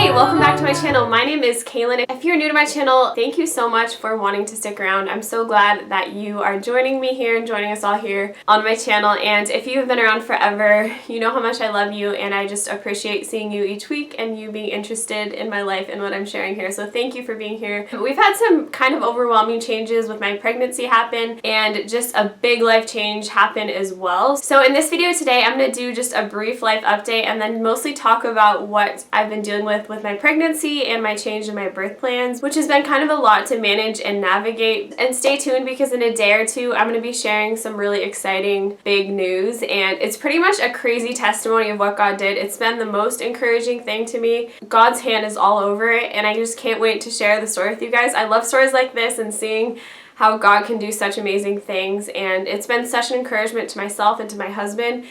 Hey, welcome back to my channel. My name is Kaylin. If you're new to my channel, thank you so much for wanting to stick around. I'm so glad that you are joining me here and joining us all here on my channel. And if you've been around forever, you know how much I love you, and I just appreciate seeing you each week and you being interested in my life and what I'm sharing here. So thank you for being here. We've had some kind of overwhelming changes with my pregnancy happen, and just a big life change happen as well. So in this video today, I'm going to do just a brief life update and then mostly talk about what I've been dealing with my pregnancy and my change in my birth plans, which has been kind of a lot to manage and navigate. And stay tuned, because in a day or two I'm going to be sharing some really exciting big news, and it's pretty much a crazy testimony of what God did. It's been the most encouraging thing to me. God's hand is all over it, and I just can't wait to share the story with you guys. I love stories like this and seeing how God can do such amazing things, and it's been such an encouragement to myself and to my husband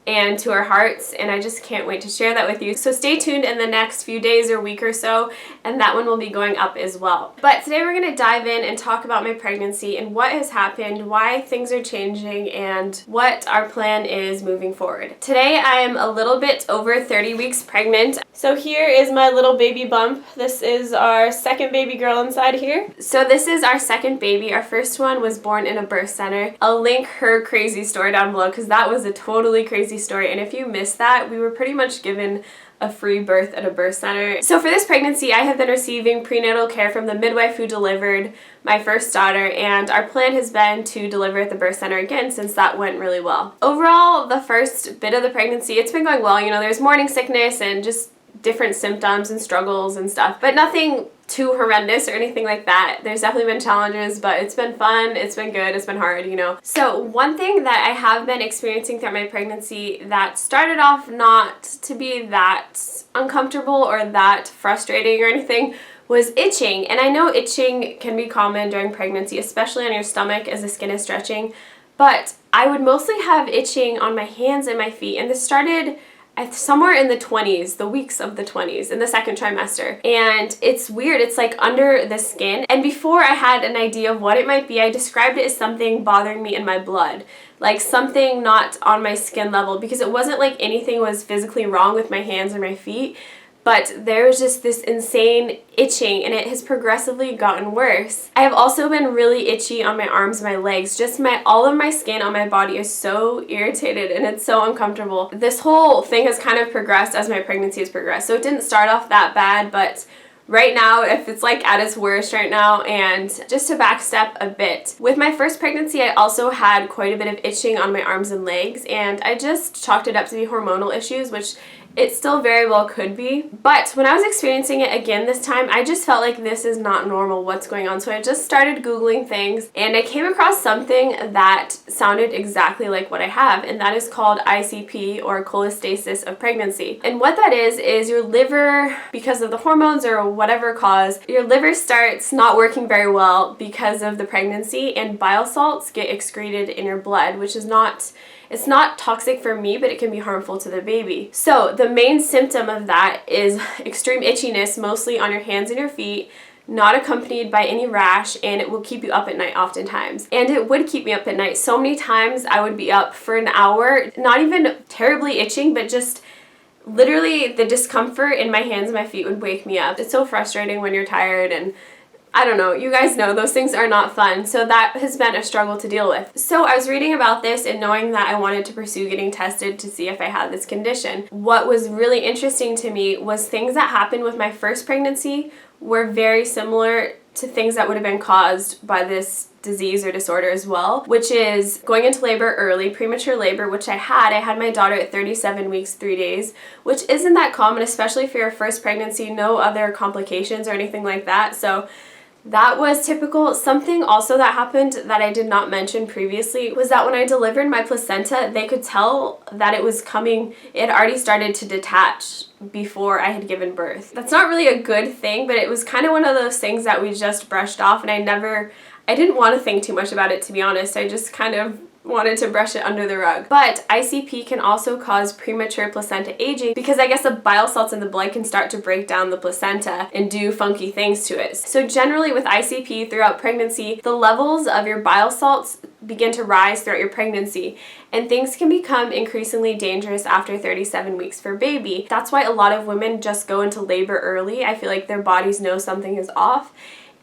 and to our hearts, and I just can't wait to share that with you. So stay tuned in the next few days or week or so, and that one will be going up as well. But today we're going to dive in and talk about my pregnancy and what has happened, why things are changing, and what our plan is moving forward. Today I am a little bit over 30 weeks pregnant. So here is my little baby bump. This is our second baby girl inside here. So this is our second baby. Our first one was born in a birth center. I'll link her crazy story down below, because that was a totally crazy story, and if you missed that, we were pretty much given a free birth at a birth center. So for this pregnancy, I have been receiving prenatal care from the midwife who delivered my first daughter, and our plan has been to deliver at the birth center again, since that went really well. Overall, the first bit of the pregnancy, it's been going well. You know, there's morning sickness and just different symptoms and struggles and stuff, but nothing too horrendous or anything like that. There's definitely been challenges, but it's been fun, it's been good, it's been hard, you know. So one thing that I have been experiencing throughout my pregnancy that started off not to be that uncomfortable or that frustrating or anything was itching. And I know itching can be common during pregnancy, especially on your stomach as the skin is stretching, but I would mostly have itching on my hands and my feet, and this started somewhere in the 20s, the weeks of the 20s, in the second trimester. And it's weird, it's like under the skin. And before I had an idea of what it might be, I described it as something bothering me in my blood. Like something not on my skin level, because it wasn't like anything was physically wrong with my hands or my feet, but there was just this insane itching, and it has progressively gotten worse. I have also been really itchy on my arms and my legs. Just all of my skin on my body is so irritated, and it's so uncomfortable. This whole thing has kind of progressed as my pregnancy has progressed. So it didn't start off that bad, but right now, if it's like at its worst right now. And just to backstep a bit, with my first pregnancy, I also had quite a bit of itching on my arms and legs, and I just chalked it up to be hormonal issues, which it still very well could be. But when I was experiencing it again this time, I just felt like this is not normal, what's going on? So I just started Googling things, and I came across something that sounded exactly like what I have, and that is called ICP, or cholestasis of pregnancy. And what that is your liver, because of the hormones or whatever cause, your liver starts not working very well because of the pregnancy, and bile salts get excreted in your blood, which is it's not toxic for me, but it can be harmful to the baby. So the main symptom of that is extreme itchiness, mostly on your hands and your feet, not accompanied by any rash, and it will keep you up at night oftentimes. And it would keep me up at night. So many times I would be up for an hour, not even terribly itching, but just literally the discomfort in my hands and my feet would wake me up. It's so frustrating when you're tired, and I don't know, you guys know those things are not fun. So that has been a struggle to deal with. So I was reading about this and knowing that I wanted to pursue getting tested to see if I had this condition. What was really interesting to me was things that happened with my first pregnancy were very similar to things that would have been caused by this disease or disorder as well, which is going into labor early, premature labor, which I had my daughter at 37 weeks, 3 days, which isn't that common, especially for your first pregnancy, no other complications or anything like that. So that was typical. Something also that happened that I did not mention previously was that when I delivered my placenta, they could tell that it was coming, it had already started to detach before I had given birth. That's not really a good thing, but it was kind of one of those things that we just brushed off, and I didn't want to think too much about it, to be honest. I just kind of wanted to brush it under the rug. But ICP can also cause premature placenta aging because I guess the bile salts in the blood can start to break down the placenta and do funky things to it. So generally with ICP throughout pregnancy, the levels of your bile salts begin to rise throughout your pregnancy, and things can become increasingly dangerous after 37 weeks for baby. That's why a lot of women just go into labor early. I feel like their bodies know something is off,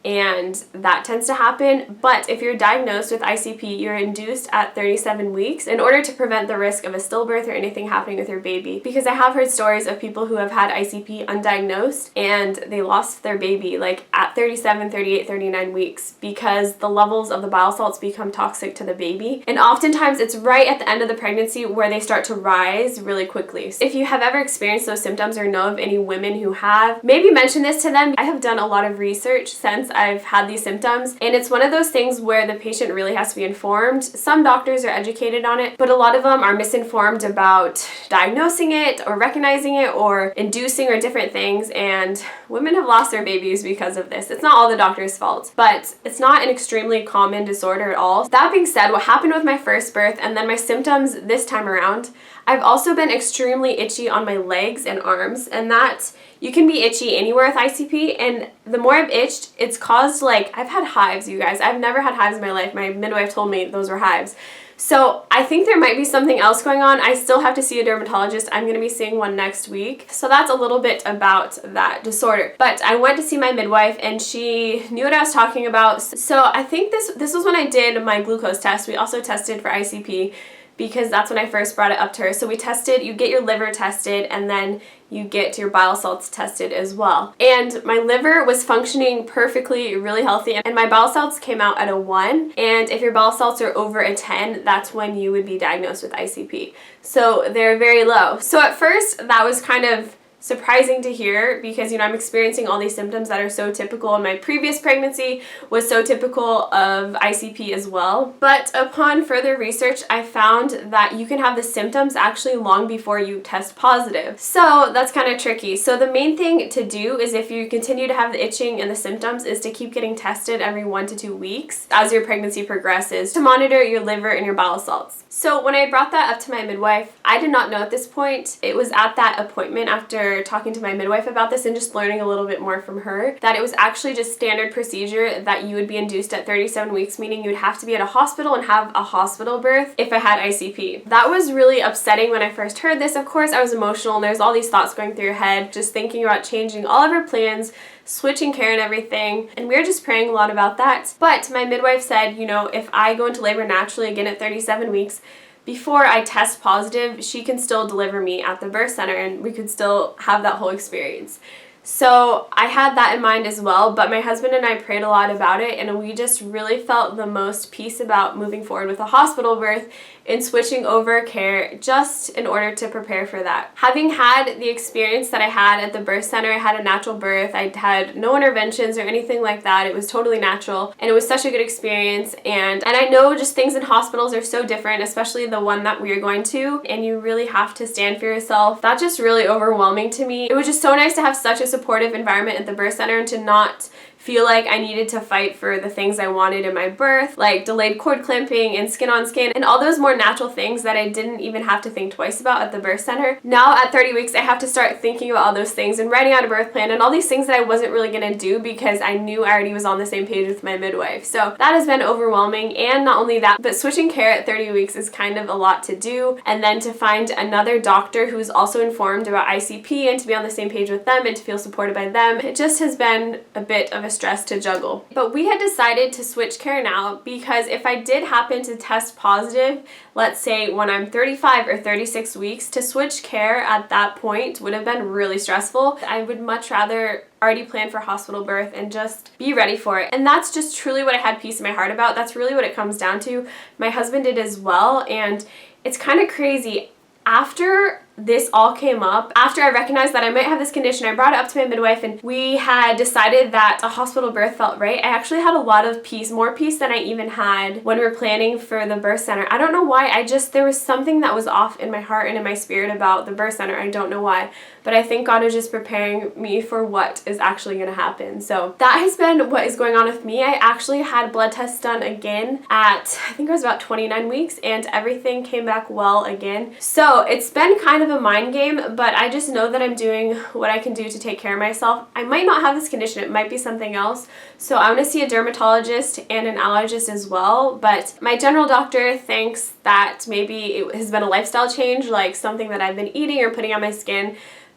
and that tends to happen. But if you're diagnosed with ICP, you're induced at 37 weeks in order to prevent the risk of a stillbirth or anything happening with your baby. Because I have heard stories of people who have had ICP undiagnosed and they lost their baby like at 37, 38, 39 weeks because the levels of the bile salts become toxic to the baby. And oftentimes it's right at the end of the pregnancy where they start to rise really quickly. So if you have ever experienced those symptoms or know of any women who have, maybe mention this to them. I have done a lot of research since I've had these symptoms, and it's one of those things where the patient really has to be informed. Some doctors are educated on it, but a lot of them are misinformed about diagnosing it or recognizing it or inducing or different things, and women have lost their babies because of this. It's not all the doctor's fault, but it's not an extremely common disorder at all. That being said, what happened with my first birth and then my symptoms this time around, I've also been extremely itchy on my legs and arms, and that you can be itchy anywhere with ICP, and the more I've itched, it's caused I've had hives, you guys. I've never had hives in my life. My midwife told me those were hives. So I think there might be something else going on. I still have to see a dermatologist. I'm going to be seeing one next week. So that's a little bit about that disorder. But I went to see my midwife and she knew what I was talking about. So I think this was when I did my glucose test. We also tested for ICP because that's when I first brought it up to her. So we tested, you get your liver tested, and then you get your bile salts tested as well. And my liver was functioning perfectly, really healthy, and my bile salts came out at a 1. And if your bile salts are over a 10, that's when you would be diagnosed with ICP. So they're very low. So at first, that was kind of surprising to hear because, I'm experiencing all these symptoms that are so typical, and my previous pregnancy was so typical of ICP as well. But upon further research, I found that you can have the symptoms actually long before you test positive. So that's kind of tricky. So the main thing to do is, if you continue to have the itching and the symptoms, is to keep getting tested every 1 to 2 weeks as your pregnancy progresses to monitor your liver and your bile salts. So when I brought that up to my midwife, I did not know at this point. It was at that appointment, after talking to my midwife about this and just learning a little bit more from her, that it was actually just standard procedure that you would be induced at 37 weeks, meaning you would have to be at a hospital and have a hospital birth if I had ICP. That was really upsetting when I first heard this. Of course, I was emotional and there's all these thoughts going through your head, just thinking about changing all of our plans, switching care and everything, and we were just praying a lot about that. But my midwife said, if I go into labor naturally again at 37 weeks, before I test positive, she can still deliver me at the birth center and we could still have that whole experience. So I had that in mind as well, but my husband and I prayed a lot about it, and we just really felt the most peace about moving forward with a hospital birth and switching over care just in order to prepare for that. Having had the experience that I had at the birth center, I had a natural birth. I had no interventions or anything like that. It was totally natural, and it was such a good experience. And I know just things in hospitals are so different, especially the one that we are going to, and you really have to stand for yourself. That's just really overwhelming to me. It was just so nice to have such a supportive environment at the birth center and to not feel like I needed to fight for the things I wanted in my birth, like delayed cord clamping and skin on skin and all those more natural things that I didn't even have to think twice about at the birth center. Now at 30 weeks, I have to start thinking about all those things and writing out a birth plan and all these things that I wasn't really going to do because I knew I already was on the same page with my midwife. So that has been overwhelming, and not only that, but switching care at 30 weeks is kind of a lot to do, and then to find another doctor who's also informed about ICP and to be on the same page with them and to feel supported by them, it just has been a bit of a stress to juggle. But we had decided to switch care now because if I did happen to test positive, let's say when I'm 35 or 36 weeks, to switch care at that point would have been really stressful. I would much rather already plan for hospital birth and just be ready for it. And that's just truly what I had peace in my heart about. That's really what it comes down to. My husband did as well, and it's kind of crazy. After this all came up after I recognized that I might have this condition. I brought it up to my midwife and we had decided that a hospital birth felt right. I actually had a lot of peace, more peace than I even had when we were planning for the birth center. I don't know why, there was something that was off in my heart and in my spirit about the birth center. I don't know why, but I think God is just preparing me for what is actually going to happen. So that has been what is going on with me. I actually had blood tests done again at, I think it was about 29 weeks, and everything came back well again. So it's been kind of a mind game, but I just know that I'm doing what I can do to take care of myself. I might not have this condition, it might be something else. So I'm going to see a dermatologist and an allergist as well, but my general doctor thinks that maybe it has been a lifestyle change, like something that I've been eating or putting on my skin.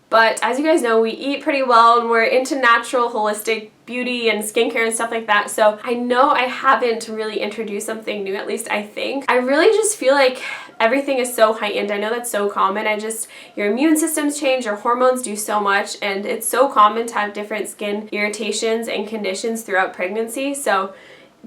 But as you guys know, we eat pretty well and we're into natural, holistic beauty and skincare and stuff like that. So I know I haven't really introduced something new, at least I think. I really just feel like everything is so heightened. I know that's so common. Your immune systems change, your hormones do so much, and it's so common to have different skin irritations and conditions throughout pregnancy.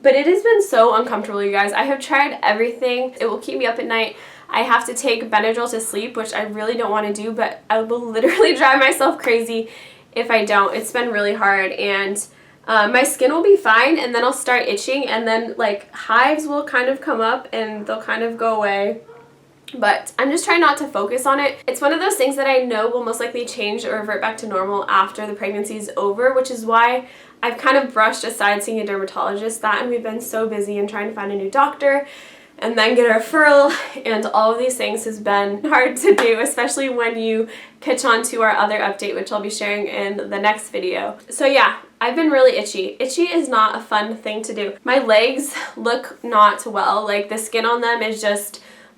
But it has been so uncomfortable, you guys. I have tried everything. It will keep me up at night. I have to take Benadryl to sleep, which I really don't want to do, but I will literally drive myself crazy if I don't. It's been really hard, and my skin will be fine, and then I'll start itching, and then like hives will kind of come up and they'll kind of go away. But I'm just trying not to focus on it. It's one of those things that I know will most likely change or revert back to normal after the pregnancy is over, which is why I've kind of brushed aside seeing a dermatologist. And we've been so busy and trying to find a new doctor and then get a referral, and all of these things has been hard to do, especially when you catch on to our other update, which I'll be sharing in the next video. So yeah, I've been really itchy. Itchy is not a fun thing to do. My legs look not well. Like the skin on them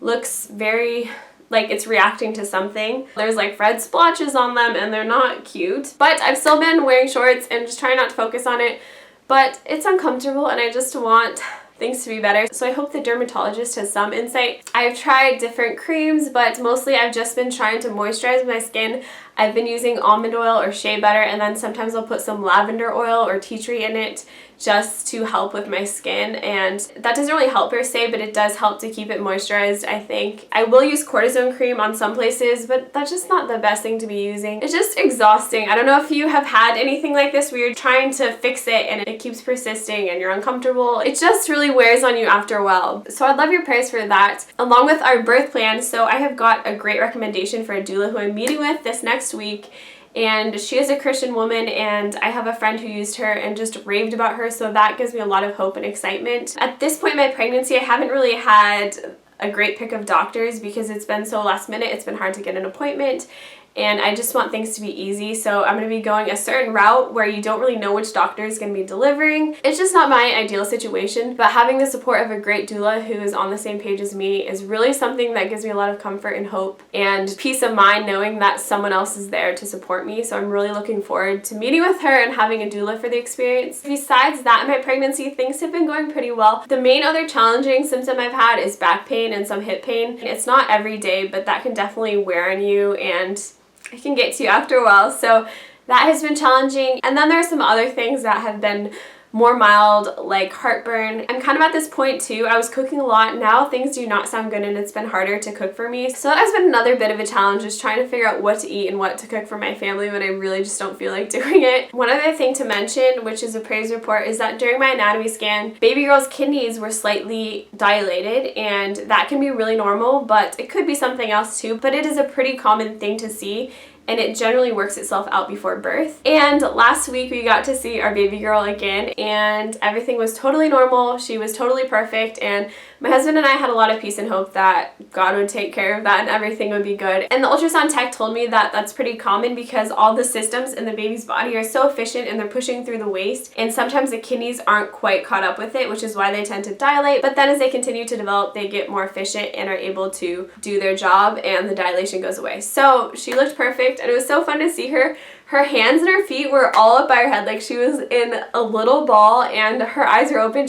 looks very like it's reacting to something. There's like red splotches on them and they're not cute. But I've still been wearing shorts and just trying not to focus on it. But it's uncomfortable and I just want things to be better. So I hope the dermatologist has some insight. I've tried different creams, but mostly I've just been trying to moisturize my skin. I've been using almond oil or shea butter, and then sometimes I'll put some lavender oil or tea tree in it just to help with my skin, and that doesn't really help per se, but it does help to keep it moisturized, I think. I will use cortisone cream on some places, but that's just not the best thing to be using. It's just exhausting. I don't know if you have had anything like this where you're trying to fix it and it keeps persisting and you're uncomfortable. It just really wears on you after a while. So I'd love your prayers for that, along with our birth plan. So I have got a great recommendation for a doula who I'm meeting with this next week. And she is a Christian woman, and I have a friend who used her and just raved about her, so that gives me a lot of hope and excitement. At this point in my pregnancy, I haven't really had a great pick of doctors because it's been so last minute. It's been hard to get an appointment, and I just want things to be easy. So I'm going to be going a certain route where you don't really know which doctor is going to be delivering. It's just not my ideal situation, but having the support of a great doula who is on the same page as me is really something that gives me a lot of comfort and hope and peace of mind knowing that someone else is there to support me. So I'm really looking forward to meeting with her and having a doula for the experience. Besides that, in my pregnancy, things have been going pretty well. The main other challenging symptom I've had is back pain and some hip pain. It's not every day, but that can definitely wear on you and it can get to you after a while, so that has been challenging. And then there are some other things that have been more mild, like heartburn. I'm kind of at this point too. I was cooking a lot. Now things do not sound good and it's been harder to cook for me. So that has been another bit of a challenge, just trying to figure out what to eat and what to cook for my family when I really just don't feel like doing it. One other thing to mention, which is a praise report, is that during my anatomy scan, baby girl's kidneys were slightly dilated, and that can be really normal, but it could be something else too. But it is a pretty common thing to see, and it generally works itself out before birth. And last week we got to see our baby girl again, and everything was totally normal. She was totally perfect, and my husband and I had a lot of peace and hope that God would take care of that and everything would be good. And the ultrasound tech told me that that's pretty common because all the systems in the baby's body are so efficient and they're pushing through the waist, and sometimes the kidneys aren't quite caught up with it, which is why they tend to dilate. But then as they continue to develop, they get more efficient and are able to do their job, and the dilation goes away. So she looked perfect, and it was so fun to see her. her hands and her feet were all up by her head. Like she was in a little ball and her eyes were open.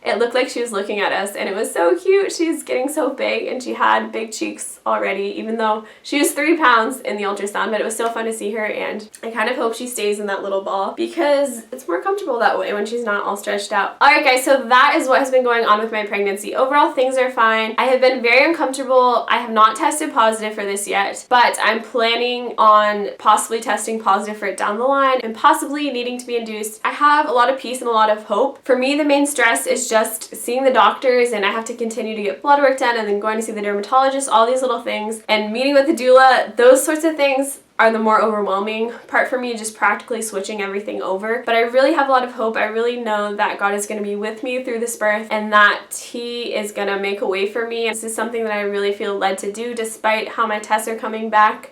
It looked like she was looking at us, and it was so cute. She's getting so big, and she had big cheeks already, even though she was 3 pounds in the ultrasound, but it was so fun to see her, and I kind of hope she stays in that little ball because it's more comfortable that way when she's not all stretched out. Alright guys, so that is what has been going on with my pregnancy. Overall, things are fine. I have been very uncomfortable. I have not tested positive for this yet, but I'm planning on possibly testing positive for it down the line and possibly needing to be induced. I have a lot of peace and a lot of hope. For me, the main stress is just seeing the doctors, and I have to continue to get blood work done and then going to see the dermatologist, all these little things, and meeting with the doula. Those sorts of things are the more overwhelming part for me, just practically switching everything over. But I really have a lot of hope. I really know that God is going to be with me through this birth and that He is going to make a way for me. This is something that I really feel led to do despite how my tests are coming back.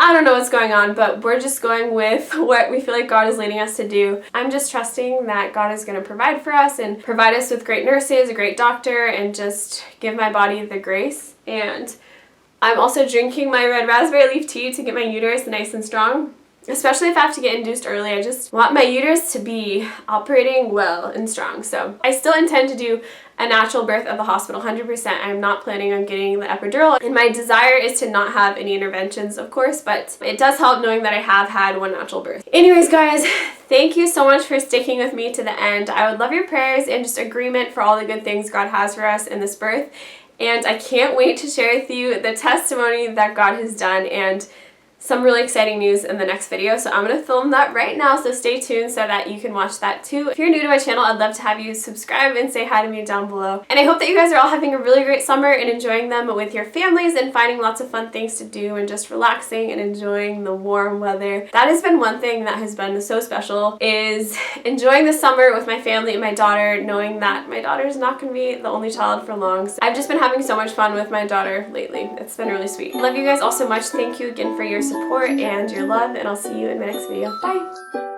I don't know what's going on, but we're just going with what we feel like God is leading us to do. I'm just trusting that God is going to provide for us and provide us with great nurses, a great doctor, and just give my body the grace. And I'm also drinking my red raspberry leaf tea to get my uterus nice and strong, especially if I have to get induced early. I just want my uterus to be operating well and strong. So I still intend to do a natural birth at the hospital, 100%. I'm not planning on getting the epidural, and my desire is to not have any interventions, of course, but it does help knowing that I have had one natural birth. Anyways, guys, thank you so much for sticking with me to the end. I would love your prayers and just agreement for all the good things God has for us in this birth, and I can't wait to share with you the testimony that God has done and some really exciting news in the next video. So I'm going to film that right now, so stay tuned so that you can watch that too. If you're new to my channel, I'd love to have you subscribe and say hi to me down below. And I hope that you guys are all having a really great summer and enjoying them with your families and finding lots of fun things to do and just relaxing and enjoying the warm weather. That has been one thing that has been so special, is enjoying the summer with my family and my daughter, knowing that my daughter is not going to be the only child for long. So I've just been having so much fun with my daughter lately. It's been really sweet. Love you guys all so much. Thank you again for your support and your love, and I'll see you in my next video. Bye!